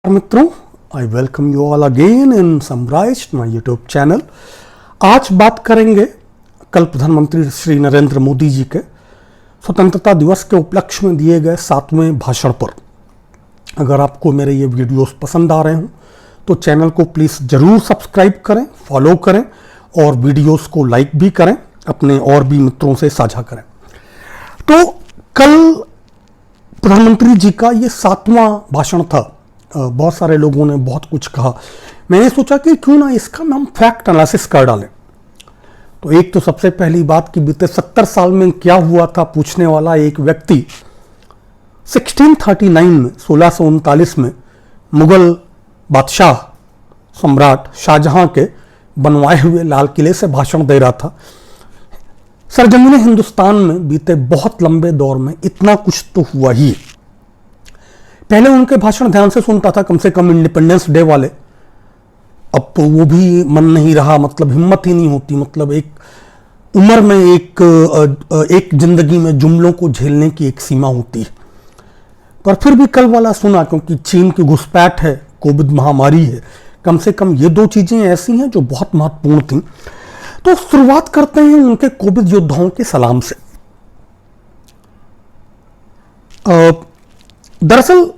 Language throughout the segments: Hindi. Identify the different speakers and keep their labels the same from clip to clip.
Speaker 1: मित्रों, I welcome you all again in summarised my YouTube channel. आज बात करेंगे कल प्रधानमंत्री श्री नरेंद्र मोदी जी के स्वतंत्रता दिवस के उपलक्ष्य में दिए गए 7वें भाषण पर। अगर आपको मेरे ये वीडियोस पसंद आ रहे हों तो चैनल को प्लीज़ ज़रूर सब्सक्राइब करें, फॉलो करें और वीडियोस को लाइक भी करें, अपने और भी मित्रों से साझा करें। तो कल प्रधानमंत्री जी का ये 7वां भाषण था। बहुत सारे लोगों ने बहुत कुछ कहा। मैंने सोचा कि क्यों ना इसका हम फैक्ट एनालिसिस कर डालें। तो एक तो सबसे पहली बात कि बीते 70 साल में क्या हुआ था, पूछने वाला एक व्यक्ति 1639 में 1639 में मुगल बादशाह सम्राट शाहजहां के बनवाए हुए लाल किले से भाषण दे रहा था। सरजमीन हिंदुस्तान में बीते बहुत लंबे दौर में इतना कुछ तो हुआ ही। पहले उनके भाषण ध्यान से सुनता था, कम से कम इंडिपेंडेंस डे वाले। अब तो वो भी मन नहीं रहा, मतलब हिम्मत ही नहीं होती। मतलब एक उम्र में एक जिंदगी में जुमलों को झेलने की एक सीमा होती है। पर फिर भी कल वाला सुना, क्योंकि चीन की घुसपैठ है, कोविड महामारी है। कम से कम ये दो चीजें ऐसी हैं जो बहुत महत्वपूर्ण थी। तो शुरुआत करते हैं उनके कोविड योद्धाओं के सलाम से। दरअसल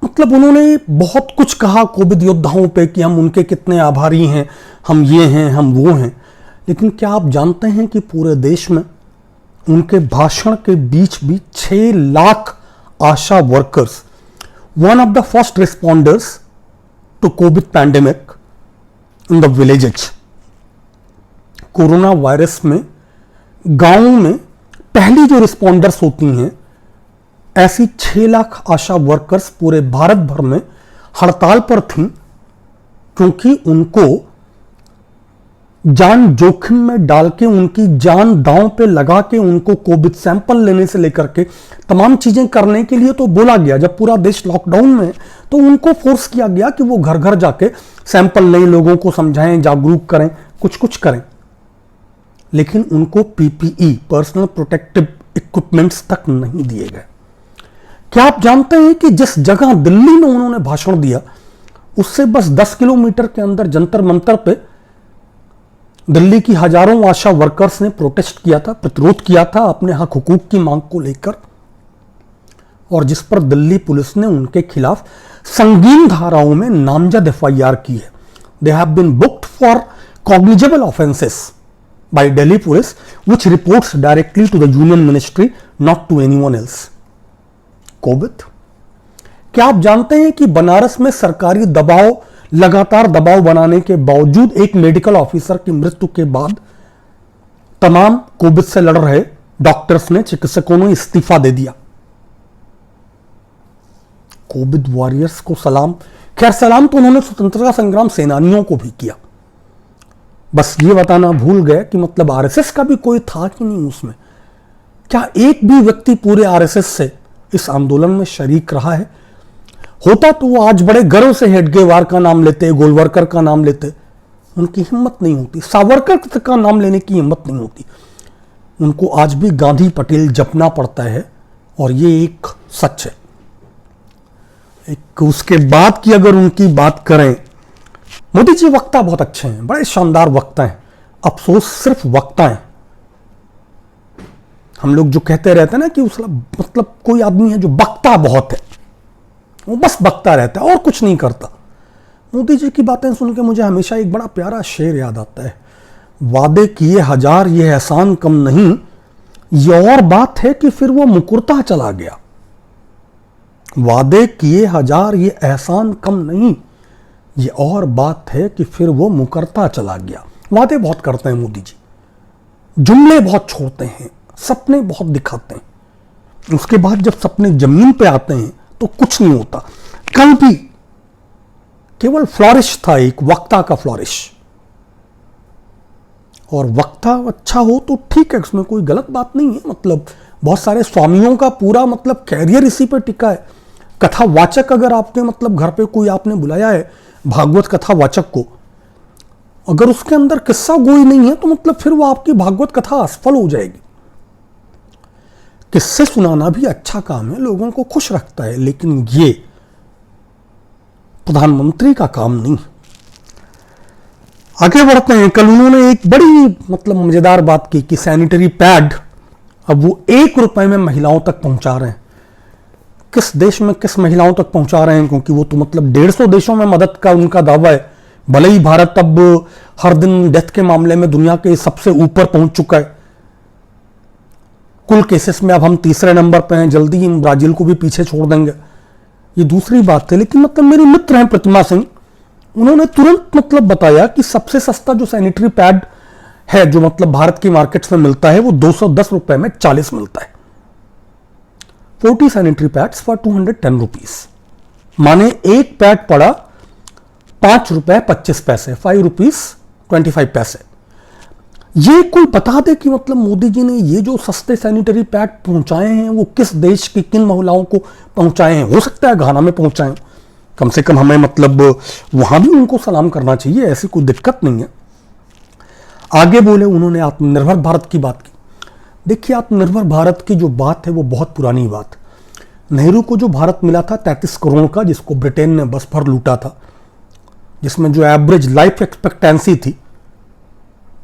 Speaker 1: मतलब उन्होंने बहुत कुछ कहा कोविड योद्धाओं पे कि हम उनके कितने आभारी हैं, हम ये हैं, हम वो हैं। लेकिन क्या आप जानते हैं कि पूरे देश में उनके भाषण के बीच भी 6 lakh ASHA workers, one of the first responders to Covid pandemic in the villages, corona virus में गांवों में पहली जो रिस्पॉन्डर्स होती हैं, ऐसी 6 लाख आशा वर्कर्स पूरे भारत भर में हड़ताल पर थीं, क्योंकि उनको जान जोखिम में डाल के, उनकी जान दांव पे लगा के उनको कोविड सैंपल लेने से लेकर के तमाम चीजें करने के लिए तो बोला गया। जब पूरा देश लॉकडाउन में तो उनको फोर्स किया गया कि वो घर घर जाके सैंपल लें, लोगों को समझाएं, जागरूक करें, कुछ कुछ करें। लेकिन उनको पीपीई, पर्सनल प्रोटेक्टिव इक्विपमेंट्स तक नहीं दिए गए। क्या आप जानते हैं कि जिस जगह दिल्ली में उन्होंने भाषण दिया, उससे बस 10 किलोमीटर के अंदर जंतर मंतर पे दिल्ली की हजारों आशा वर्कर्स ने प्रोटेस्ट किया था, प्रतिरोध किया था अपने हक हुकूक की मांग को लेकर, और जिस पर दिल्ली पुलिस ने उनके खिलाफ संगीन धाराओं में नामजद एफआईआर की है। They have been booked for cognizable offences by Delhi police, which reports directly to the union ministry, not to anyone else. Covid, क्या आप जानते हैं कि बनारस में सरकारी दबाव, लगातार दबाव बनाने के बावजूद एक मेडिकल ऑफिसर की मृत्यु के बाद तमाम कोविड से लड़ रहे डॉक्टर्स ने, चिकित्सकों ने इस्तीफा दे दिया। कोविड वॉरियर्स को सलाम। खैर, सलाम तो उन्होंने स्वतंत्रता संग्राम सेनानियों को भी किया। बस ये बताना भूल गए कि मतलब आरएसएस का भी कोई था कि नहीं उसमें। क्या एक भी व्यक्ति पूरे आरएसएस से इस आंदोलन में शरीक रहा है? होता तो वो आज बड़े गर्व से हेडगेवार का नाम लेते, गोलवरकर का नाम लेते। उनकी हिम्मत नहीं होती, सावरकर का नाम लेने की हिम्मत नहीं होती। उनको आज भी गांधी पटेल जपना पड़ता है, और ये एक सच है। एक उसके बाद की अगर उनकी बात करें, मोदी जी वक्ता बहुत अच्छे हैं, बड़े शानदार वक्ता हैं। अफसोस सिर्फ वक्ता हैं। हम लोग जो कहते रहते हैं ना कि उसला मतलब कोई आदमी है जो बकता बहुत है, वो बस बकता रहता है और कुछ नहीं करता। मोदी जी की बातें सुन के मुझे हमेशा एक बड़ा प्यारा शेर याद आता है, वादे किए हजार ये एहसान कम नहीं, ये और बात है कि फिर वो मुकरता चला गया। वादे किए हजार ये एहसान कम नहीं, ये और बात है कि फिर वो मुकरता चला गया। वादे बहुत करते हैं मोदी जी, जुमले बहुत छोड़ते हैं, सपने बहुत दिखाते हैं। उसके बाद जब सपने जमीन पे आते हैं तो कुछ नहीं होता। कल भी केवल फ्लॉरिश था, एक वक्ता का फ्लॉरिश। और वक्ता अच्छा हो तो ठीक है, उसमें कोई गलत बात नहीं है। मतलब बहुत सारे स्वामियों का पूरा मतलब कैरियर इसी पे टिका है। कथावाचक, अगर आपके मतलब घर पे कोई आपने बुलाया है भागवत कथावाचक को, अगर उसके अंदर किस्सा गोई नहीं है तो मतलब फिर वो आपकी भागवत कथा असफल हो जाएगी। किस्से सुनाना भी अच्छा काम है, लोगों को खुश रखता है, लेकिन ये प्रधानमंत्री का काम नहीं। आगे बढ़ते हैं। कल उन्होंने एक बड़ी मतलब मजेदार बात की कि सैनिटरी पैड अब वो 1 रुपए में महिलाओं तक पहुंचा रहे हैं। किस देश में किस महिलाओं तक पहुंचा रहे हैं, क्योंकि वो तो मतलब 150 देशों में मदद का उनका दावा है। भले ही भारत अब हर दिन डेथ के मामले में दुनिया के सबसे ऊपर पहुंच चुका है, कुल केसेस में अब हम 3रे नंबर पे हैं, जल्दी ही ब्राजील को भी पीछे छोड़ देंगे, ये दूसरी बात है। लेकिन मतलब मेरी मित्र हैं प्रतिमा सिंह, उन्होंने तुरंत मतलब बताया कि सबसे सस्ता जो सैनिटरी पैड है जो मतलब भारत की मार्केट्स में मिलता है वो 210 रुपए में 40 मिलता है। 40 सैनिटरी पैड्स फॉर 210 रुपीज, माने एक पैड पड़ा 5 रुपए 25 पैसे, 5 रुपीज 25 पैसे। ये कोई बता दे कि मतलब मोदी जी ने ये जो सस्ते सैनिटरी पैड पहुंचाए हैं वो किस देश की किन महिलाओं को पहुंचाए हैं। हो सकता है घाना में पहुंचाए, कम से कम हमें मतलब वहां भी उनको सलाम करना चाहिए, ऐसी कोई दिक्कत नहीं है। आगे बोले उन्होंने आत्मनिर्भर भारत की बात की। देखिए, आत्मनिर्भर भारत की जो बात है वो बहुत पुरानी बात। नेहरू को जो भारत मिला था 33 करोड़ का, जिसको ब्रिटेन ने बस भर लूटा था, जिसमें जो एवरेज लाइफ एक्सपेक्टेंसी थी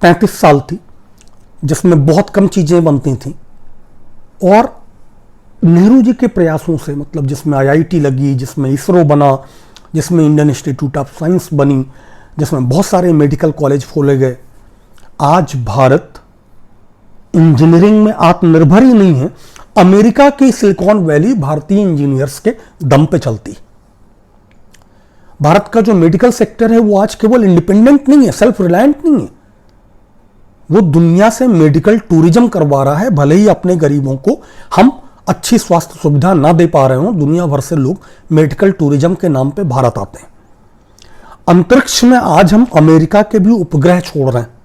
Speaker 1: 35 साल थी, जिसमें बहुत कम चीजें बनती थी, और नेहरू जी के प्रयासों से मतलब जिसमें IIT लगी, जिसमें इसरो बना, जिसमें इंडियन इंस्टीट्यूट ऑफ साइंस बनी, जिसमें बहुत सारे मेडिकल कॉलेज खोले गए, आज भारत इंजीनियरिंग में आत्मनिर्भर ही नहीं है, अमेरिका की सिलिकॉन वैली भारतीय इंजीनियर्स के दम पे चलती। भारत का जो मेडिकल सेक्टर है वो आज केवल इंडिपेंडेंट नहीं है, सेल्फ रिलायंट नहीं है, वो दुनिया से मेडिकल टूरिज्म करवा रहा है। भले ही अपने गरीबों को हम अच्छी स्वास्थ्य सुविधा ना दे पा रहे हो, दुनिया भर से लोग मेडिकल टूरिज्म के नाम पे भारत आते हैं। अंतरिक्ष में आज हम अमेरिका के भी उपग्रह छोड़ रहे हैं।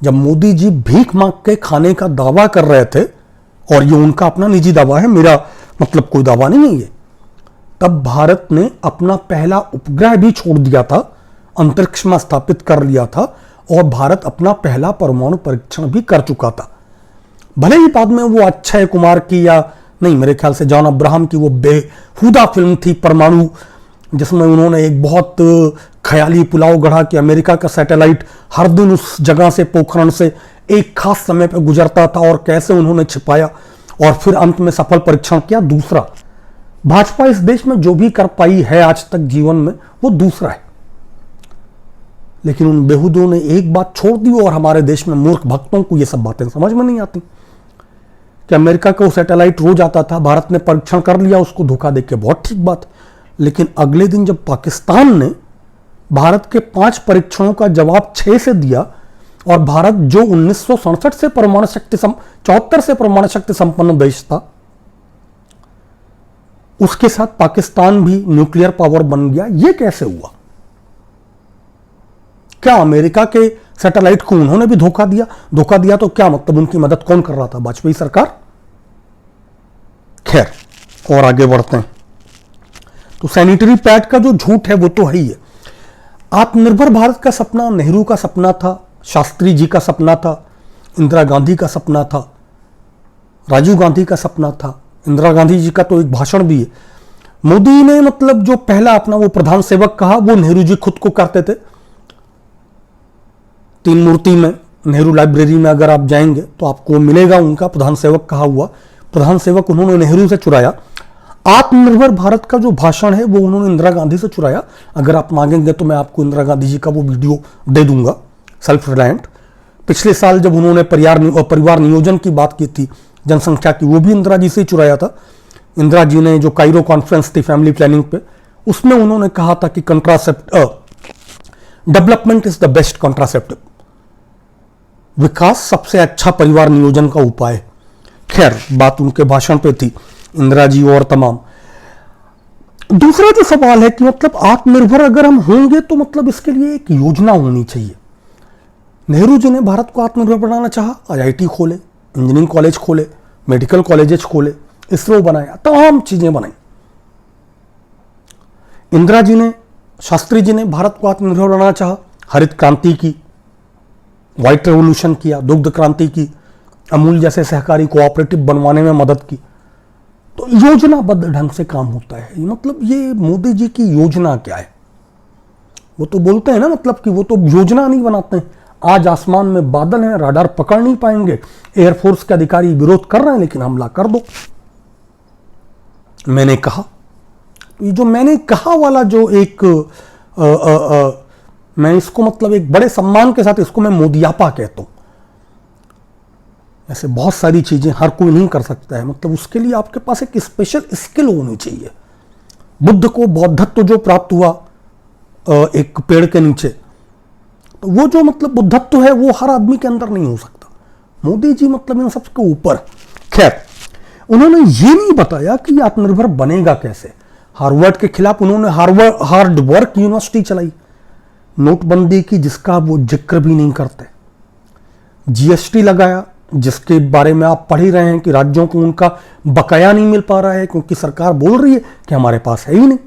Speaker 1: जब मोदी जी भीख मांग के खाने का दावा कर रहे थे, और ये उनका अपना निजी दावा है, मेरा मतलब कोई दावा नहीं है ये, तब भारत ने अपना पहला उपग्रह भी छोड़ दिया था, अंतरिक्ष में स्थापित कर लिया था, और भारत अपना पहला परमाणु परीक्षण भी कर चुका था। भले ही बाद में वो अक्षय कुमार की या नहीं, मेरे ख्याल से जॉन अब्राहम की वो बेहुदा फिल्म थी परमाणु, जिसमें उन्होंने एक बहुत ख्याली पुलाव गढ़ा कि अमेरिका का सैटेलाइट हर दिन उस जगह से, पोखरण से एक खास समय पर गुजरता था, और कैसे उन्होंने छिपाया और फिर अंत में सफल परीक्षण किया। दूसरा, भाजपा इस देश में जो भी कर पाई है आज तक जीवन में वो दूसरा है। लेकिन उन बेहुदों ने एक बात छोड़ दी, और हमारे देश में मूर्ख भक्तों को ये सब बातें समझ में नहीं आती कि अमेरिका का वो सैटेलाइट रोज आता था, भारत ने परीक्षण कर लिया, उसको धोखा देके, बहुत ठीक बात। लेकिन अगले दिन जब पाकिस्तान ने भारत के 5 परीक्षणों का जवाब 6 से दिया, और भारत जो 1967 से परमाणु शक्ति 74 से परमाणु शक्ति संपन्न देश था, उसके साथ पाकिस्तान भी न्यूक्लियर पावर बन गया। यह कैसे हुआ? क्या अमेरिका के सैटेलाइट को उन्होंने भी धोखा दिया? धोखा दिया तो क्या मतलब उनकी मदद कौन कर रहा था? वाजपेयी सरकार। खैर, और आगे बढ़ते हैं। तो सैनिटरी पैड का जो झूठ है वो तो है ही है। आत्मनिर्भर भारत का सपना नेहरू का सपना था, शास्त्री जी का सपना था, इंदिरा गांधी का सपना था, राजीव गांधी का सपना था, इंदिरा गांधी जी का तो एक भाषण भी है। मोदी ने मतलब जो पहला अपना वो प्रधान सेवक कहा, वो नेहरू जी खुद को करते थे। 3 मूर्ति में नेहरू लाइब्रेरी में अगर आप जाएंगे तो आपको मिलेगा उनका प्रधान सेवक कहा हुआ। प्रधान सेवक उन्होंने नेहरू से चुराया। आत्मनिर्भर भारत का जो भाषण है वो उन्होंने इंदिरा गांधी से चुराया। अगर आप मांगेंगे तो मैं आपको इंदिरा गांधी जी का वो वीडियो दे दूंगा, सेल्फ रिलायंट। पिछले साल जब उन्होंने परिवार नियोजन की बात की थी, जनसंख्या की, वो भी इंदिरा जी से ही चुराया था। इंदिरा जी ने जो कायरो कॉन्फ्रेंस थी फैमिली प्लानिंग पे, उसमें उन्होंने कहा था कि development is the best contraceptive, विकास सबसे अच्छा परिवार नियोजन का उपाय। खैर, बात उनके भाषण पे थी, इंदिरा जी और तमाम। दूसरा जो सवाल है कि मतलब आत्मनिर्भर अगर हम होंगे तो मतलब इसके लिए एक योजना होनी चाहिए। नेहरू जी ने भारत को आत्मनिर्भर बनाना चाहा, IIT खोले, इंजीनियरिंग कॉलेज खोले, मेडिकल कॉलेजेस खोले, इसरो बनाया, तमाम चीजें बनाई। इंदिरा जी ने, शास्त्री जी ने भारत को आत्मनिर्भर बनाना चाहा, हरित क्रांति की, व्हाइट रेवोल्यूशन किया, दुग्ध क्रांति की, अमूल जैसे सहकारी कोऑपरेटिव बनवाने में मदद की। तो योजनाबद्ध ढंग से काम होता है। मतलब ये मोदी जी की योजना क्या है? वो तो बोलते हैं ना, मतलब कि वो तो योजना नहीं बनाते हैं। आज आसमान में बादल हैं, राडार पकड़ नहीं पाएंगे, एयरफोर्स के अधिकारी विरोध कर रहे हैं, लेकिन हमला कर दो। मैंने कहा, तो ये जो मैंने कहा वाला जो एक मैं इसको मतलब एक बड़े सम्मान के साथ इसको मैं मोदियापा कहता हूं। ऐसे बहुत सारी चीजें हर कोई नहीं कर सकता है, मतलब उसके लिए आपके पास एक स्पेशल स्किल होनी चाहिए। बुद्ध को बौद्धत्व जो प्राप्त हुआ एक पेड़ के नीचे, तो वो जो मतलब बुद्धत्व है वो हर आदमी के अंदर नहीं हो सकता। मोदी जी मतलब इन सबके ऊपर। खैर, उन्होंने ये नहीं बताया कि आत्मनिर्भर बनेगा कैसे। हार्वर्ड के खिलाफ उन्होंने हार्ड वर्क यूनिवर्सिटी चलाई, नोटबंदी की जिसका वो जिक्र भी नहीं करते। जीएसटी लगाया जिसके बारे में आप पढ़ ही रहे हैं कि राज्यों को उनका बकाया नहीं मिल पा रहा है क्योंकि सरकार बोल रही है कि हमारे पास है ही नहीं।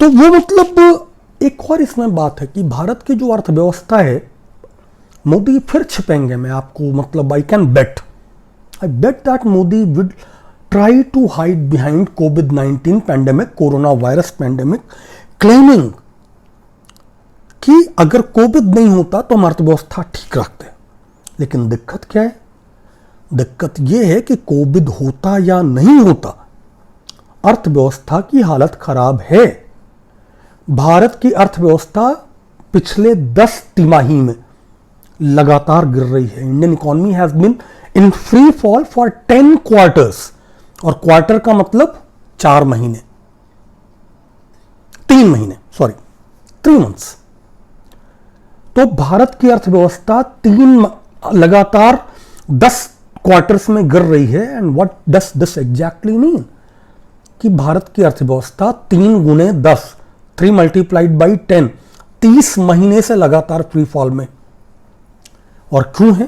Speaker 1: तो वो मतलब एक और इसमें बात है कि भारत की जो अर्थव्यवस्था है, मोदी फिर छिपेंगे। मैं आपको मतलब I bet that Modi will try to hide behind कोविड-19 pandemic, corona virus pandemic, claiming कि अगर कोविड नहीं होता तो हम अर्थव्यवस्था ठीक रखते। लेकिन दिक्कत क्या है? दिक्कत यह है कि कोविड होता या नहीं होता, अर्थव्यवस्था की हालत खराब है। भारत की अर्थव्यवस्था पिछले 10 तिमाही में लगातार गिर रही है। Indian economy has been in free fall for 10 quarters, और क्वार्टर का मतलब 4 महीने, 3 महीने, सॉरी 3 मंथ्स। तो भारत की अर्थव्यवस्था लगातार 10 क्वार्टर्स में गिर रही है। And what does this exactly mean? कि भारत की अर्थव्यवस्था 3 गुने 10, 3 मल्टीप्लाइड बाई 10, 30 महीने से लगातार फ्री फॉल में। और क्यों है?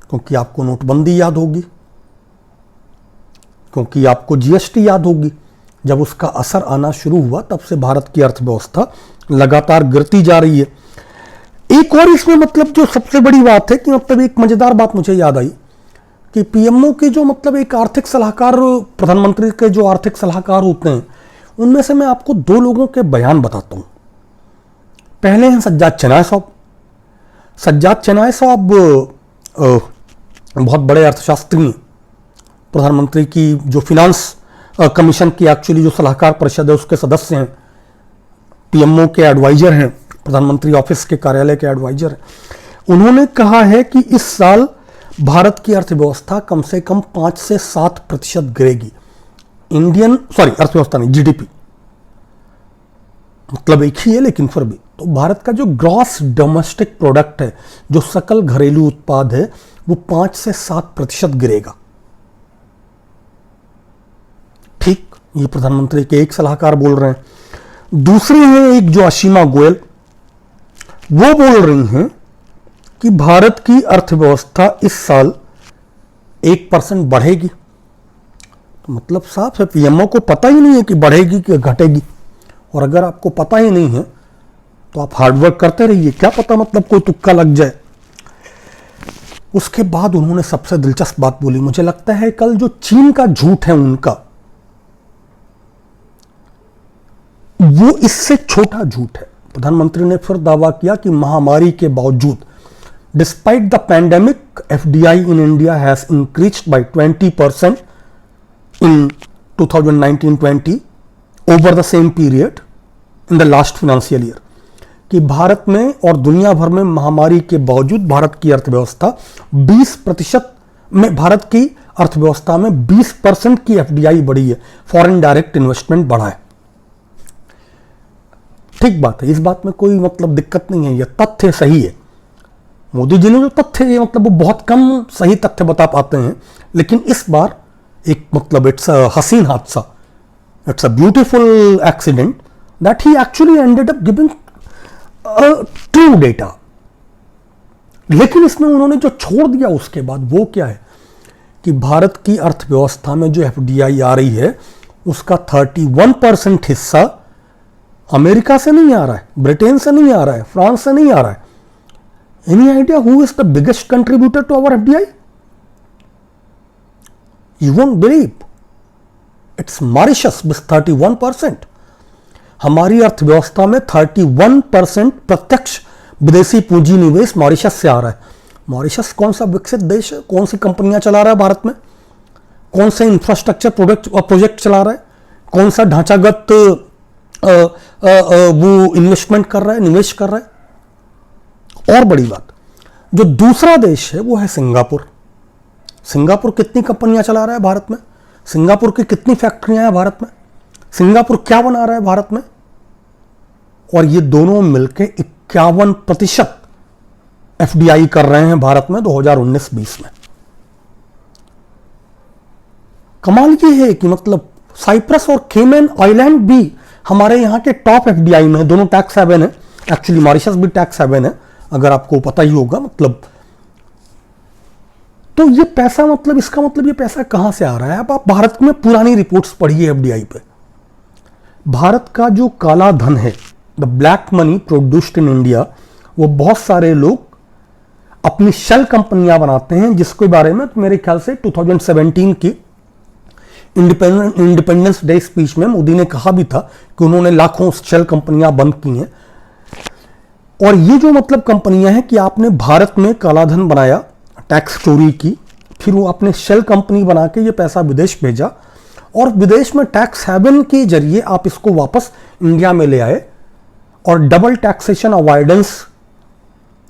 Speaker 1: क्योंकि आपको नोटबंदी याद होगी, क्योंकि आपको जीएसटी याद होगी। जब उसका असर आना शुरू हुआ तब से भारत की अर्थव्यवस्था लगातार गिरती जा रही है। एक और इसमें मतलब जो सबसे बड़ी बात है कि मतलब एक मजेदार बात मुझे याद आई कि पीएमओ के जो मतलब एक आर्थिक सलाहकार, प्रधानमंत्री के जो आर्थिक सलाहकार होते हैं, उनमें से मैं आपको 2 लोगों के बयान बताता हूं। पहले हैं सज्जाद चेनाय साहब। सज्जाद चेनाय साहब बहुत बड़े अर्थशास्त्री हैं। प्रधानमंत्री की जो फिनांस कमीशन की एक्चुअली जो सलाहकार परिषद है उसके सदस्य हैं, पीएमओ के एडवाइजर हैं, प्रधानमंत्री ऑफिस के कार्यालय के एडवाइजर हैं। उन्होंने कहा है कि इस साल भारत की अर्थव्यवस्था कम से कम 5 से 7% गिरेगी। अर्थव्यवस्था नहीं, जीडीपी, मतलब एक ही है लेकिन फिर भी। तो भारत का जो ग्रॉस डोमेस्टिक प्रोडक्ट है, जो सकल घरेलू उत्पाद है, वो 5 से 7% गिरेगा। ठीक, ये प्रधानमंत्री के एक सलाहकार बोल रहे हैं। दूसरे हैं एक जो असीमा गोयल, वो बोल रही हैं कि भारत की अर्थव्यवस्था इस साल 1% बढ़ेगी। तो मतलब साफ है, पीएमओ को पता ही नहीं है कि बढ़ेगी कि घटेगी। और अगर आपको पता ही नहीं है तो आप हार्डवर्क करते रहिए, क्या पता मतलब कोई तुक्का लग जाए। उसके बाद उन्होंने सबसे दिलचस्प बात बोली, मुझे लगता है कल जो चीन का झूठ है उनका, वो इससे छोटा झूठ है। प्रधानमंत्री ने फिर दावा किया कि महामारी के बावजूद, despite the pandemic, FDI in India has increased by 20% in 2019-20 over the same period in the last financial year. कि भारत में और दुनिया भर में महामारी के बावजूद भारत की अर्थव्यवस्था 20% में, भारत की अर्थव्यवस्था में 20% की एफडीआई बढ़ी है, फॉरेन डायरेक्ट इन्वेस्टमेंट बढ़ा है। ठीक बात है, इस बात में कोई मतलब दिक्कत नहीं है, यह तथ्य सही है। मोदी जी ने जो तथ्य है मतलब वो बहुत कम सही तथ्य बता पाते हैं, लेकिन इस बार एक मतलब इट्स अ हसीन हादसा, it's a beautiful accident that he actually ended up giving true data. लेकिन इसमें उन्होंने जो छोड़ दिया उसके बाद वो क्या है कि भारत की अर्थव्यवस्था में जो एफडीआई आ रही है उसका 31% हिस्सा अमेरिका से नहीं आ रहा है, ब्रिटेन से नहीं आ रहा है, फ्रांस से नहीं आ रहा है। Any idea who is the biggest contributor to our FDI? You won't believe, it's Mauritius with 31%। हमारी अर्थव्यवस्था में 31% प्रत्यक्ष विदेशी पूंजी निवेश मॉरिशस से आ रहा है। मॉरिशस कौन सा विकसित देश है? कौन सी कंपनियां चला रहा है भारत में? कौन से इंफ्रास्ट्रक्चर प्रोजेक्ट चला रहा है? कौन सा ढांचागत वो इन्वेस्टमेंट कर रहा है, निवेश कर रहा है? और बड़ी बात, जो दूसरा देश है वो है सिंगापुर। सिंगापुर कितनी कंपनियां चला रहा है भारत में? सिंगापुर की कितनी फैक्ट्रियां हैं भारत में? सिंगापुर क्या बना रहा है भारत में? और ये दोनों मिलकर 51% एफडीआई कर रहे हैं भारत में 2019-20 में। कमाल ये है कि मतलब साइप्रस और केमन आइलैंड भी हमारे यहां के टॉप एफडीआई में, दोनों टैक्स हेवन है। एक्चुअली मॉरिशस भी टैक्स हेवन है, अगर आपको पता ही होगा। मतलब तो ये पैसा, मतलब इसका मतलब ये पैसा कहां से आ रहा है? अब आप भारत में पुरानी रिपोर्ट्स पढ़िए एफडीआई पे। भारत का जो काला धन है, the black money produced in India, वो बहुत सारे लोग अपनी शेल कंपनियां बनाते हैं, जिसके बारे में मेरे ख्याल से 2017 की इंडिपेंडेंस डे स्पीच में मोदी ने कहा भी था कि उन्होंने लाखों शेल कंपनियां बंद की हैं। और ये जो मतलब कंपनियां हैं कि आपने भारत में कालाधन बनाया, टैक्स चोरी की, फिर वो आपने शेल कंपनी बना के ये पैसा विदेश भेजा, और विदेश में टैक्स हेवन के जरिए आप इसको वापस इंडिया में ले आए। और डबल टैक्सेशन अवॉइडेंस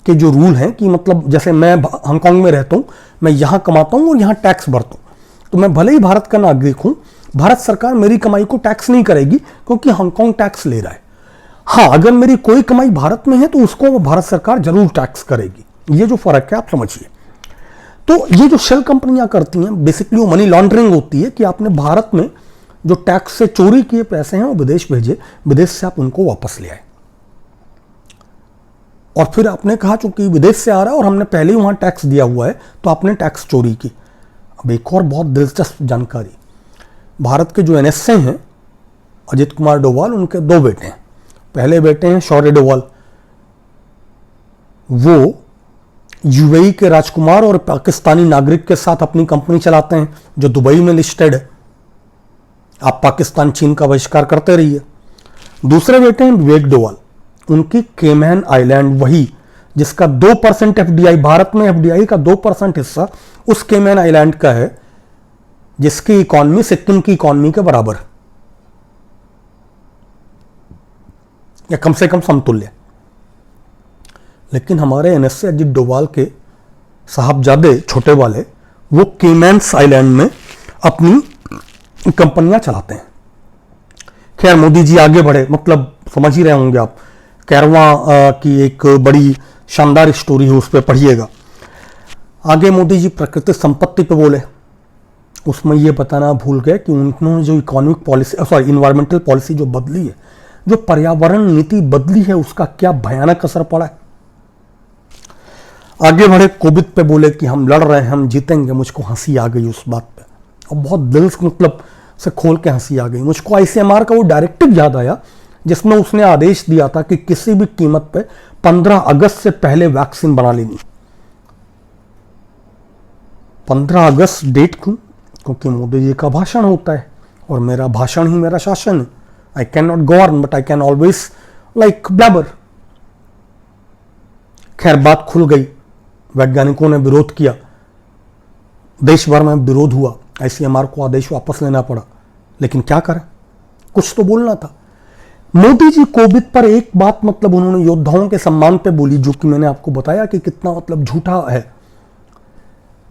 Speaker 1: के जो रूल हैं कि मतलब जैसे मैं हांगकांग में रहता हूं, मैं यहां कमाता हूं और यहां टैक्स भरता हूं, तो मैं भले ही भारत का नागरिक हूं, भारत सरकार मेरी कमाई को टैक्स नहीं करेगी क्योंकि हांगकांग टैक्स ले रहा है। हाँ, अगर मेरी कोई कमाई भारत में है तो उसको भारत सरकार जरूर टैक्स करेगी। ये जो फर्क है आप समझिए। तो ये जो शेल कंपनियां करती हैं, बेसिकली वो मनी लॉन्ड्रिंग होती है कि आपने भारत में जो टैक्स से चोरी किए पैसे हैं वो विदेश भेजे, विदेश से आप उनको वापस ले आए। और फिर आपने कहा चूंकि विदेश से आ रहा है और हमने पहले ही वहां टैक्स दिया हुआ है, तो आपने टैक्स चोरी की। अब एक और बहुत दिलचस्प जानकारी, भारत के जो एनएसए हैं अजित कुमार डोभाल, उनके दो बेटे हैं। पहले बेटे हैं शौर्य डोभाल, वो यूएई के राजकुमार और पाकिस्तानी नागरिक के साथ अपनी कंपनी चलाते हैं जो दुबई में लिस्टेड है। आप पाकिस्तान चीन का बहिष्कार करते रहिए। दूसरे बेटे हैं विवेक डोभाल, उनकी केमैन आइलैंड, वही जिसका 2% एफडीआई, भारत में एफडीआई का 2% हिस्सा उस केमैन आइलैंड का है, जिसकी इकॉनमी सिक्किम की इकॉनमी के बराबर या कम से कम समतुल्य। लेकिन हमारे एनएसए अजित डोभाल के साहबजादे छोटे वाले, वो केमैन्स आइलैंड में अपनी कंपनियां चलाते हैं। खैर, मोदी जी आगे बढ़े, मतलब समझ ही रहे होंगे आप, कैरवा की एक बड़ी शानदार स्टोरी है, उस पर पढ़िएगा। आगे मोदी जी प्रकृति संपत्ति पे बोले, उसमें ये बताना भूल गए कि उन्होंने जो इकोनॉमिक पॉलिसी, इन्वायरमेंटल पॉलिसी जो बदली है, जो पर्यावरण नीति बदली है, उसका क्या भयानक असर पड़ा है। आगे बढ़े, कोविड पे बोले कि हम लड़ रहे हैं, हम जीतेंगे। मुझको हंसी आ गई उस बात पे, और बहुत दिल से मतलब से खोल के हंसी आ गई। मुझको आईसीएमआर का वो डायरेक्टिव याद आया जिसमें उसने आदेश दिया था कि किसी भी कीमत पे 15 अगस्त से पहले वैक्सीन बना लेनी। 15 अगस्त डेट क्यों? क्योंकि मोदी जी का भाषण होता है और मेरा भाषण ही मेरा शासन है। I can not govern but I can always like blabber. खैर, बात खुल गई, वैज्ञानिकों ने विरोध किया, देश भर में विरोध हुआ, आईसीएमआर को आदेश वापस लेना पड़ा। लेकिन क्या करें, कुछ तो बोलना था। मोदी जी कोविड पर एक बात मतलब उन्होंने योद्धाओं के सम्मान पे बोली, जो कि मैंने आपको बताया कि कितना मतलब झूठा है।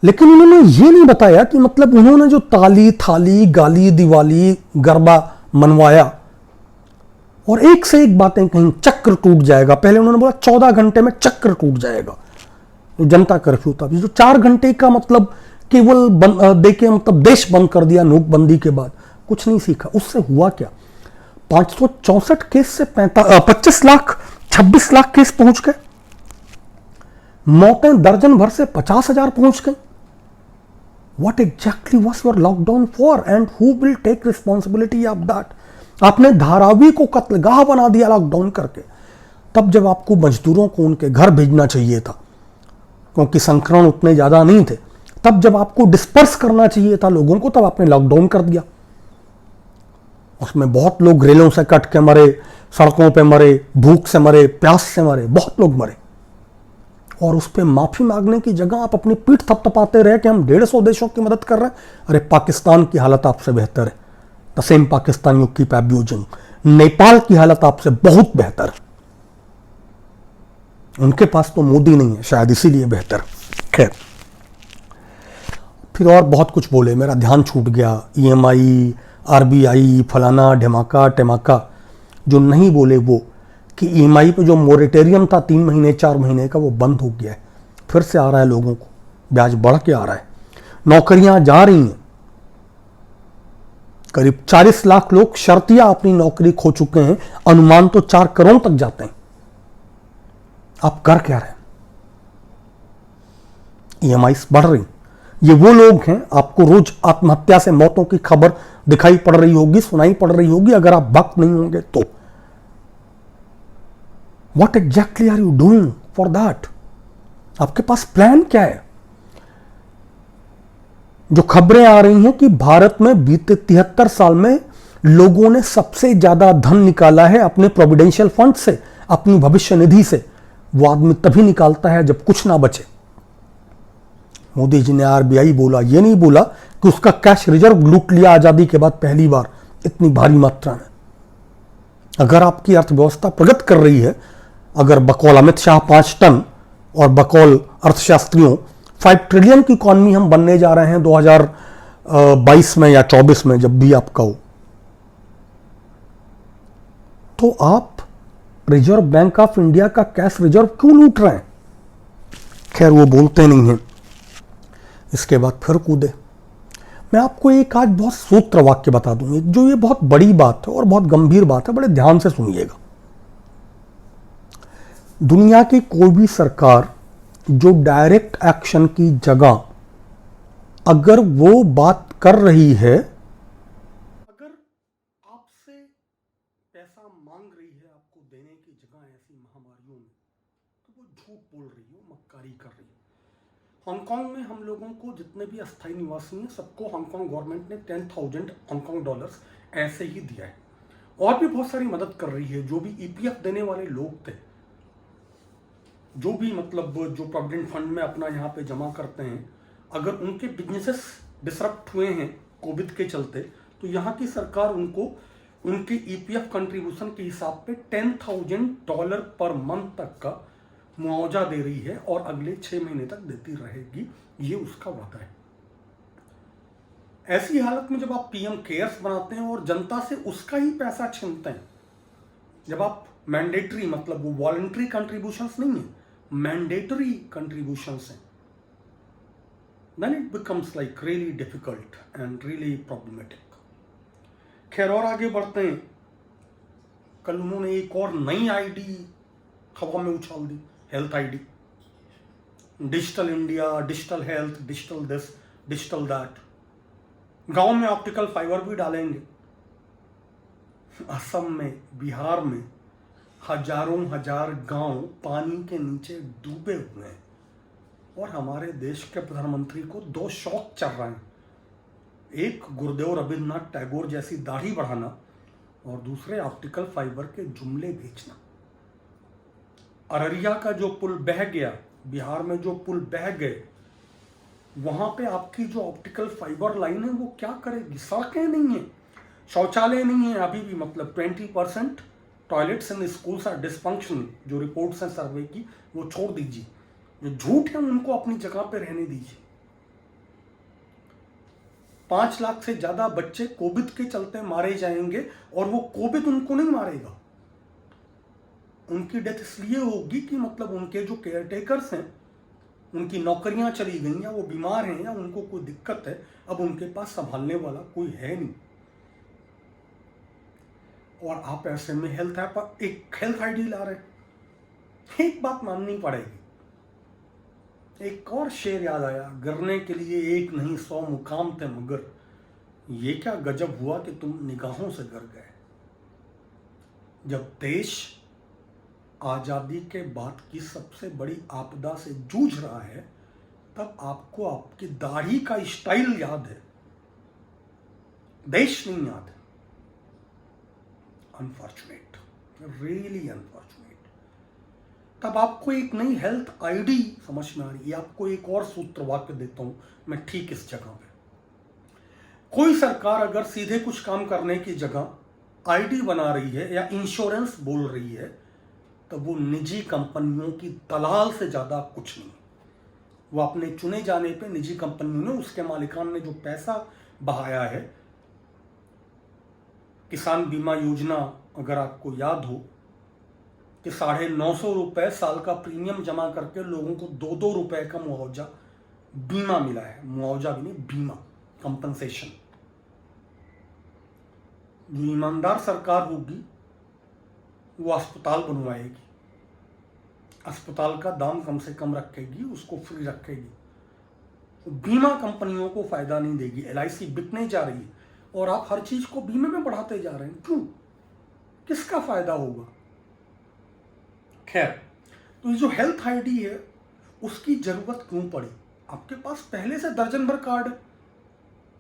Speaker 1: लेकिन उन्होंने ये नहीं बताया कि मतलब उन्होंने जो ताली थाली गाली दिवाली गरबा मनवाया और एक से एक बातें कहीं, चक्र टूट जाएगा। पहले उन्होंने बोला 14 घंटे में चक्र टूट जाएगा, जनता कर्फ्यू था। जो 4 घंटे का मतलब केवल देके मतलब देश बंद कर दिया नोटबंदी के बाद, कुछ नहीं सीखा। उससे हुआ क्या? 564 केस से 25 लाख 26 लाख केस पहुंच गए, मौतें दर्जन भर से 50,000 पहुंच गई। What exactly was your lockdown for and who will take responsibility of that? आपने धारावी को कत्लगाह बना दिया लॉकडाउन करके। तब जब आपको मजदूरों को उनके घर भेजना चाहिए था, क्योंकि संक्रमण उतने ज्यादा नहीं थे, तब जब आपको डिस्पर्स करना चाहिए था लोगों को, तब आपने लॉकडाउन कर दिया। उसमें बहुत लोग रेलों से कट के मरे, सड़कों पे मरे, भूख से मरे, प्यास से मरे, बहुत लोग मरे। और उस पर माफी मांगने की जगह आप अपनी पीठ थपथपाते रहे कि हम 150 देशों की मदद कर रहे हैं। अरे पाकिस्तान की हालत आपसे बेहतर है, the same Pakistan you keep abusing. Nepal की हालत आपसे बहुत बेहतर है, उनके पास तो मोदी नहीं है, शायद इसीलिए बेहतर। खैर, फिर और बहुत कुछ बोले, मेरा ध्यान छूट गया। ईएमआई, आरबीआई, फलाना ढमाका टेमाका। जो नहीं बोले वो कि ईएमआई पे जो मोरेटेरियम था 3 महीने 4 महीने का, वो बंद हो गया है, फिर से आ रहा है लोगों को, ब्याज बढ़ के आ रहा है। नौकरियां जा रही हैं, करीब 40 लाख लोग शर्तिया अपनी नौकरी खो चुके हैं, अनुमान तो 4 करोड़ तक जाते हैं। आप कर क्या रहे हैं? ईएमआई बढ़ रही। ये वो लोग हैं, आपको रोज आत्महत्या से मौतों की खबर दिखाई पड़ रही होगी, सुनाई पड़ रही होगी, अगर आप वक्त नहीं होंगे तो। What exactly are you doing for that? आपके पास प्लान क्या है? जो खबरें आ रही हैं कि भारत में बीते 73 साल में लोगों ने सबसे ज्यादा धन निकाला है अपने प्रोविडेंशियल फंड से, अपनी भविष्य निधि से। वो आदमी तभी निकालता है जब कुछ ना बचे। मोदी जी ने आरबीआई बोला, ये नहीं बोला कि उसका कैश रिजर्व लूट लिया आजादी के बाद पहली बार इतनी भारी मात्रा में। अगर आपकी अर्थव्यवस्था प्रगति कर रही है, अगर बकौल अमित शाह 5 टन और बकौल अर्थशास्त्रियों 5 ट्रिलियन की इकॉनमी हम बनने जा रहे हैं 2022 में या 24 में, जब भी आप कहो, तो आप रिजर्व बैंक ऑफ इंडिया का कैश रिजर्व क्यों लूट रहे हैं? खैर, वो बोलते नहीं हैं। इसके बाद फिर कूदे। मैं आपको एक आज बहुत सूत्र वाक्य बता दूं, एक जो ये बहुत बड़ी बात है और बहुत गंभीर बात है, बड़े ध्यान से सुनिएगा। दुनिया की कोई भी सरकार जो डायरेक्ट एक्शन की जगह अगर वो बात कर रही है, अगर आपसे पैसा मांग रही है आपको देने की जगह ऐसी महामारियों में, तो वो झूठ बोल रही है, मक्कारी कर रही है। हांगकांग में हम लोगों को, जितने भी अस्थायी निवासी हैं, सबको हांगकांग गवर्नमेंट ने 10,000 हांगकांग डॉलर्स ऐसे ही दिया है। और भी बहुत सारी मदद कर रही है। जो भी ईपीएफ देने वाले लोग थे, जो भी मतलब जो प्रोविडेंट फंड में अपना यहाँ पे जमा करते हैं, अगर उनके बिजनेसेस डिसरप्ट हुए हैं कोविड के चलते, तो यहाँ की सरकार उनको उनके ईपीएफ कंट्रीब्यूशन के हिसाब पे $10,000 पर मंथ तक का मुआवजा दे रही है और अगले 6 महीने तक देती रहेगी। ये उसका वादा है। ऐसी हालत में जब आप पीएम केयर्स बनाते हैं और जनता से उसका ही पैसा छीनते हैं, जब आप मैंडेटरी, मतलब वो वॉलंटरी कंट्रीब्यूशंस नहीं है, मैंडेटरी कंट्रीब्यूशंस हैं, then it becomes like really difficult and really problematic। खैर, और आगे बढ़ते हैं। कल उन्होंने एक और नई आईडी हवा में उछाल दी, health ID, digital India, digital health, digital this, digital that. गांव में ऑप्टिकल फाइबर भी डालेंगे। असम में, बिहार में हजारों हजार गांव पानी के नीचे डूबे हुए हैं और हमारे देश के प्रधानमंत्री को 2 शौक चल रहे हैं। एक, गुरुदेव रविन्द्रनाथ टैगोर जैसी दाढ़ी बढ़ाना, और दूसरे ऑप्टिकल फाइबर के जुमले बेचना। अररिया का जो पुल बह गया, बिहार में जो पुल बह गए, वहां पे आपकी जो ऑप्टिकल फाइबर लाइन है वो क्या करेगी? सड़कें नहीं है, शौचालय नहीं है अभी भी, मतलब 20% toilets in schools are dysfunctional. जो रिपोर्ट्स हैं सर्वे की, वो छोड़ दीजिए, जो झूठ है उनको अपनी जगह पे रहने दीजिए। 5 लाख से ज्यादा बच्चे कोविड के चलते मारे जाएंगे और वो कोविड उनको नहीं मारेगा। उनकी डेथ इसलिए होगी कि मतलब उनके जो केयर टेकर्स हैं, उनकी नौकरियां चली गई, या वो बीमार हैं, या उनको कोई दिक्कत है, अब उनके पास संभालने वाला कोई है नहीं। और आप ऐसे में एक हेल्थ आईडी ला रहे हैं। एक बात माननी पड़ेगी, एक और शेर याद आया, गिरने के लिए एक नहीं 100 मुकाम थे, मगर ये क्या गजब हुआ कि तुम निगाहों से गिर गए। जब देश आजादी के बाद की सबसे बड़ी आपदा से जूझ रहा है, तब आपको आपकी दाढ़ी का स्टाइल याद है, देश नहीं याद है। Unfortunate, really unfortunate. तब आपको एक नई हेल्थ आईडी समझ में आ रही है। आपको एक और सूत्र वाक्य देता हूं मैं ठीक इस जगह पे। कोई सरकार अगर सीधे कुछ काम करने की जगह आईडी बना रही है या इंश्योरेंस बोल रही है, तो वो निजी कंपनियों की दलाल से ज्यादा कुछ नहीं। वो अपने चुने जाने पे निजी कंपनियों ने, उसके मालिकान ने जो पैसा बहाया है, किसान बीमा योजना अगर आपको याद हो कि 950 रुपए साल का प्रीमियम जमा करके लोगों को 2-2 रुपए का मुआवजा बीमा मिला है। मुआवजा भी नहीं, बीमा, कंपनसेशन। जो ईमानदार सरकार होगी वो अस्पताल बनवाएगी, अस्पताल का दाम कम से कम रखेगी, उसको फ्री रखेगी। तो बीमा कंपनियों को फायदा नहीं देगी। एलआईसी बिकने जा रही है और आप हर चीज को बीमे में बढ़ाते जा रहे हैं। क्यों? किसका फायदा होगा? खैर, तो ये जो हेल्थ आईडी है उसकी जरूरत क्यों पड़ी? आपके पास पहले से दर्जन भर कार्ड है,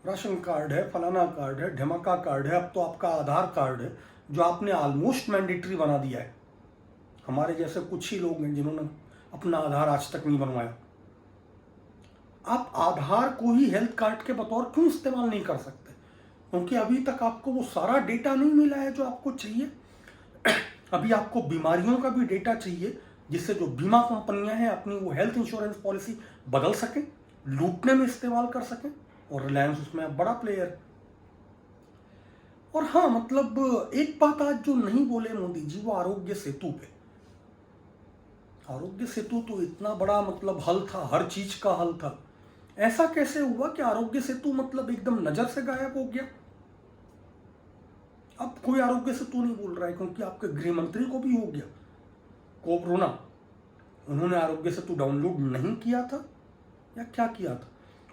Speaker 1: राशन कार्ड है, फलाना कार्ड है, ढमाका कार्ड है, अब तो आपका आधार कार्ड है जो आपने ऑलमोस्ट मैंडेटरी बना दिया है। हमारे जैसे कुछ ही लोग हैं जिन्होंने अपना आधार आज तक नहीं बनवाया। आप आधार को ही हेल्थ कार्ड के बतौर क्यों इस्तेमाल नहीं कर सकते? क्योंकि अभी तक आपको वो सारा डेटा नहीं मिला है जो आपको चाहिए। अभी आपको बीमारियों का भी डेटा चाहिए जिससे जो बीमा कंपनियां हैं अपनी वो हेल्थ इंश्योरेंस पॉलिसी बदल सकें, लूटने में इस्तेमाल कर सकें। और रिलायंस उसमें बड़ा प्लेयर। और हाँ, मतलब एक बात आज जो नहीं बोले मोदी जी, वो आरोग्य सेतु पे। आरोग्य सेतु तो इतना बड़ा मतलब हल था, हर चीज का हल था। ऐसा कैसे हुआ कि आरोग्य सेतु मतलब एकदम नजर से गायब हो गया? अब कोई आरोग्य सेतु नहीं बोल रहा है क्योंकि आपके गृह मंत्री को भी हो गया कोरोना। उन्होंने आरोग्य सेतु डाउनलोड नहीं किया था या क्या किया था?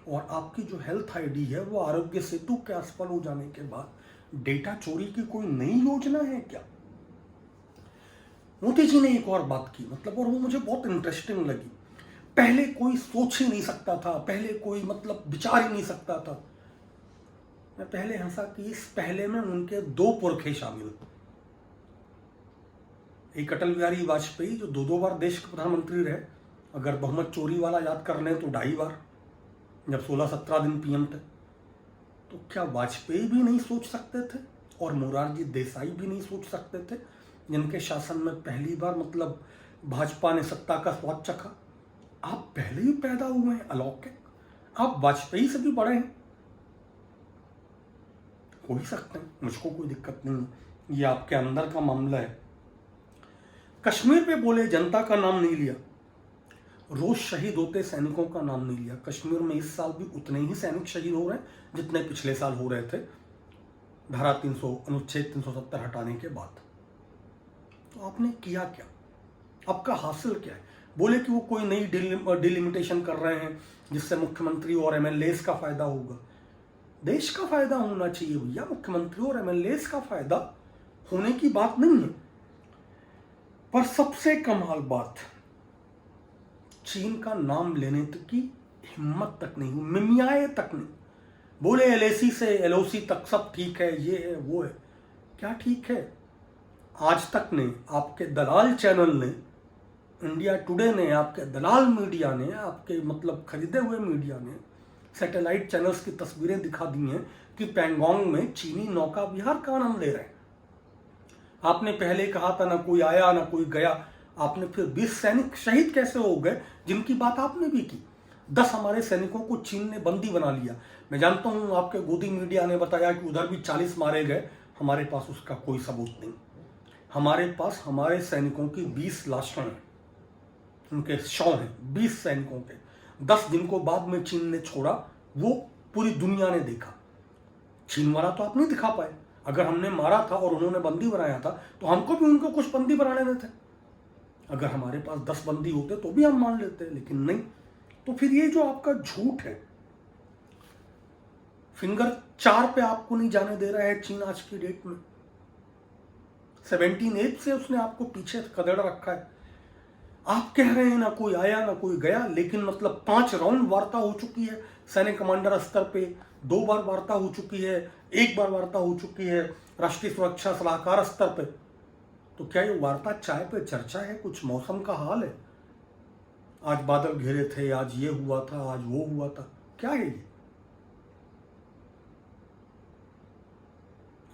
Speaker 1: और आपकी जो हेल्थ आईडी है वो आरोग्य सेतु के असफल हो जाने के बाद डेटा चोरी की कोई नई योजना है क्या? मोदी जी ने एक और बात की, मतलब, और वो मुझे बहुत इंटरेस्टिंग लगी। पहले कोई सोच ही नहीं सकता था, पहले कोई मतलब विचार ही नहीं सकता था। मैं पहले हंसा कि इस पहले में उनके 2 पुरखे शामिल। एक अटल बिहारी वाजपेयी जो 2-2 बार देश के प्रधानमंत्री रहे, अगर बहुमत चोरी वाला याद कर लें तो 2.5 बार, जब 16-17 दिन पीएम थे। तो क्या वाजपेयी भी नहीं सोच सकते थे? और मोरारजी देसाई भी नहीं सोच सकते थे, जिनके शासन में पहली बार मतलब भाजपा ने सत्ता का स्वाद चखा? आप पहले ही पैदा हुए हैं अलौकिक, आप वाजपेयी से भी बड़े हैं। हो ही सकते हैं, मुझको कोई दिक्कत नहीं है, ये आपके अंदर का मामला है। कश्मीर पे बोले जनता का नाम नहीं लिया, रोज शहीद होते सैनिकों का नाम नहीं लिया। कश्मीर में इस साल भी उतने ही सैनिक शहीद हो रहे हैं जितने पिछले साल हो रहे थे धारा 300 अनुच्छेद 370 हटाने के बाद। तो आपने किया क्या? आपका हासिल क्या है? बोले कि वो कोई नई डिलिमिटेशन कर रहे हैं जिससे मुख्यमंत्री और एमएलएस का फायदा होगा। देश का फायदा होना चाहिए भैया, मुख्यमंत्री और एमएलएस का फायदा होने की बात नहीं है। पर सबसे कमाल बात, चीन का नाम लेने तक की हिम्मत तक नहीं हुई, मिमियाए तक नहीं। बोले एलएसी से एलओसी तक सब ठीक है, ये है वो है। क्या ठीक है? आज तक ने, आपके दलाल चैनल ने, इंडिया टुडे ने, आपके दलाल मीडिया ने, आपके मतलब खरीदे हुए मीडिया ने सैटेलाइट चैनल्स की तस्वीरें दिखा दी हैं कि पैंगोंग में चीनी नौका विहार का आनंद ले रहे हैं। आपने पहले कहा था ना कोई आया ना कोई गया, आपने फिर 20 सैनिक शहीद कैसे हो गए जिनकी बात आपने भी की। 10 हमारे सैनिकों को चीन ने बंदी बना लिया। मैं जानता हूं आपके गोदी मीडिया ने बताया कि उधर भी 40 मारे गए, हमारे पास उसका कोई सबूत नहीं। हमारे पास हमारे सैनिकों की 20 लाशें हैं, उनके शव हैं 20 सैनिकों के। 10 दिन को बाद में चीन ने छोड़ा, वो पूरी दुनिया ने देखा। चीन वाला तो आप नहीं दिखा पाए। अगर हमने मारा था और उन्होंने बंदी बनाया था तो हमको भी उनको कुछ बंदी बना लेने थे। अगर हमारे पास 10 बंदी होते तो भी हम मान लेते, लेकिन नहीं। तो फिर ये जो आपका झूठ है, फिंगर 4 पे आपको नहीं जाने दे रहा है चीन आज की डेट में। 17/8 से उसने आपको पीछे खदेड़ रखा है। आप कह रहे हैं ना कोई आया ना कोई गया, लेकिन मतलब 5 राउंड वार्ता हो चुकी है सैन्य कमांडर स्तर पे, 2 बार वार्ता हो चुकी है, 1 बार वार्ता हो चुकी है राष्ट्रीय सुरक्षा सलाहकार स्तर पे। तो क्या ये वार्ता चाय पे चर्चा है? कुछ मौसम का हाल है? आज बादल घिरे थे, आज ये हुआ था, आज वो हुआ था, क्या है ये?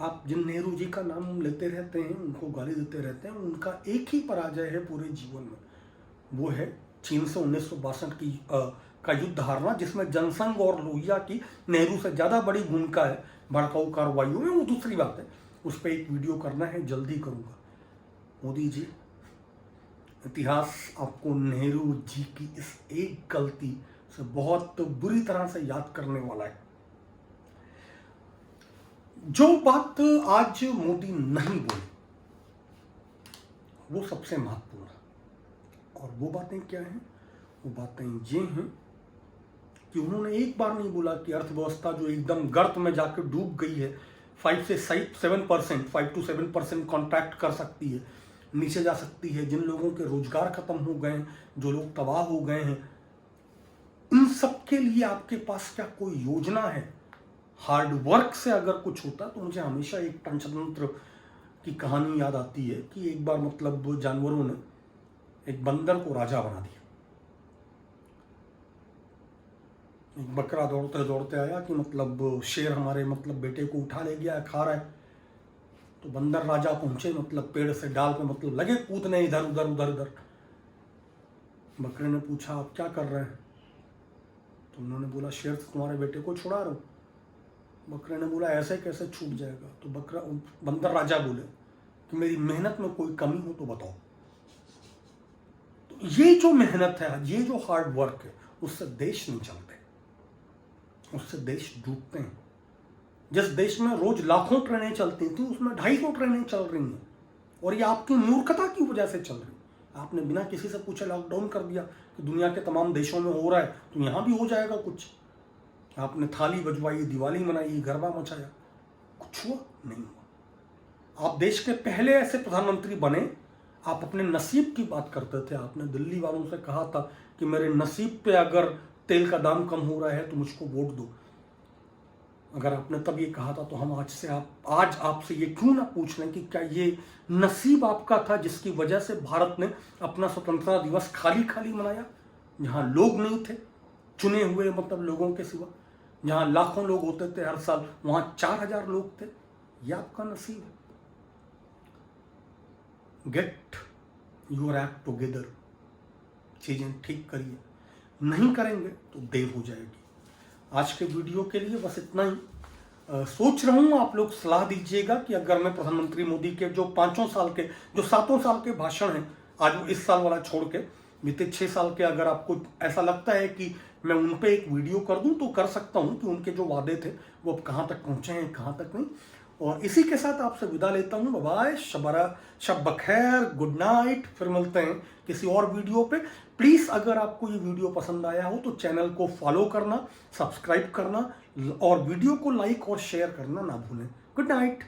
Speaker 1: आप जिन नेहरू जी का नाम लेते रहते हैं, उनको गाली देते रहते हैं, उनका एक ही पराजय है पूरे जीवन में, वो है चीन से 1962 की का युद्ध हारना, जिसमें जनसंघ और लोहिया की नेहरू से ज़्यादा बड़ी भूमिका है भड़काऊ कार्रवाइयों में। वो दूसरी बात है, उस पर एक वीडियो करना है, जल्दी करूँगा। मोदी जी, इतिहास आपको नेहरू जी की इस एक गलती से बहुत बुरी तरह से याद करने वाला है। जो बात आज मोदी नहीं बोले वो सबसे महत्वपूर्ण है, और वो बातें क्या हैं? वो बातें ये हैं कि उन्होंने एक बार नहीं बोला कि अर्थव्यवस्था जो एकदम गर्त में जाकर डूब गई है, 5 से 7% 5 to 7% कॉन्ट्रैक्ट कर सकती है, नीचे जा सकती है, जिन लोगों के रोजगार खत्म हो गए, जो लोग तबाह हो गए हैं, इन सब के लिए आपके पास क्या कोई योजना है? हार्ड वर्क से अगर कुछ होता तो मुझे हमेशा एक पंचतंत्र की कहानी याद आती है कि एक बार मतलब जानवरों ने एक बंदर को राजा बना दिया। एक बकरा दौड़ते दौड़ते आया कि मतलब शेर हमारे मतलब बेटे को उठा ले गया, खा रहा है। तो बंदर राजा पहुंचे, मतलब पेड़ से डाल पे मतलब लगे कूदने इधर उधर उधर उधर। बकरे ने पूछा आप क्या कर रहे हैं? तो उन्होंने बोला शेर से तुम्हारे बेटे को छुड़ा रहा हूं। बकरे ने बोला ऐसे कैसे छूट जाएगा? तो बंदर राजा बोले कि मेरी मेहनत में कोई कमी हो तो बताओ। तो ये जो मेहनत है, ये जो हार्ड वर्क है, उससे देश नहीं चलते, उससे देश डूबते हैं। जिस देश में रोज लाखों ट्रेनें चलती थी, उसमें 250 ट्रेनें चल रही हैं, और ये आपकी मूर्खता की वजह से चल रही है। आपने बिना किसी से पूछे लॉकडाउन कर दिया कि दुनिया के तमाम देशों में हो रहा है तो यहां भी हो जाएगा कुछ। आपने थाली बजवाई, दिवाली मनाई, गरबा मचाया, कुछ हुआ नहीं हुआ। आप देश के पहले ऐसे प्रधानमंत्री बने, आप अपने नसीब की बात करते थे। आपने दिल्ली वालों से कहा था कि मेरे नसीब पे अगर तेल का दाम कम हो रहा है तो मुझको वोट दो। अगर आपने तब ये कहा था तो हम आज आपसे ये क्यों ना पूछ लें कि क्या ये नसीब आपका था जिसकी वजह से भारत ने अपना स्वतंत्रता दिवस खाली खाली मनाया, जहां लोग नहीं थे चुने हुए मतलब लोगों के सिवा, जहां लाखों लोग होते थे हर साल, वहां 4000 लोग थे। ये आपका नसीब है। गेट योर एक्ट टुगेदर, चीजें ठीक करिए, नहीं करेंगे तो देर हो जाएगी। आज के वीडियो के लिए बस इतना ही। सोच रहा हूं आप लोग सलाह दीजिएगा कि अगर मैं प्रधानमंत्री मोदी के जो 7 साल के भाषण हैं, आज वो इस साल वाला छोड़ के बीते 6 साल के, अगर आपको ऐसा लगता है कि मैं उन पे एक वीडियो कर दूं तो कर सकता हूं कि उनके जो वादे थे वो अब कहां तक पहुंचे हैं, कहां तक नहीं। और इसी के साथ आपसे विदा लेता हूं। बाय, शब बखैर, गुड नाइट। फिर मिलते हैं किसी और वीडियो पे। प्लीज अगर आपको ये वीडियो पसंद आया हो तो चैनल को फॉलो करना, सब्सक्राइब करना और वीडियो को लाइक और शेयर करना ना भूलें। Good night.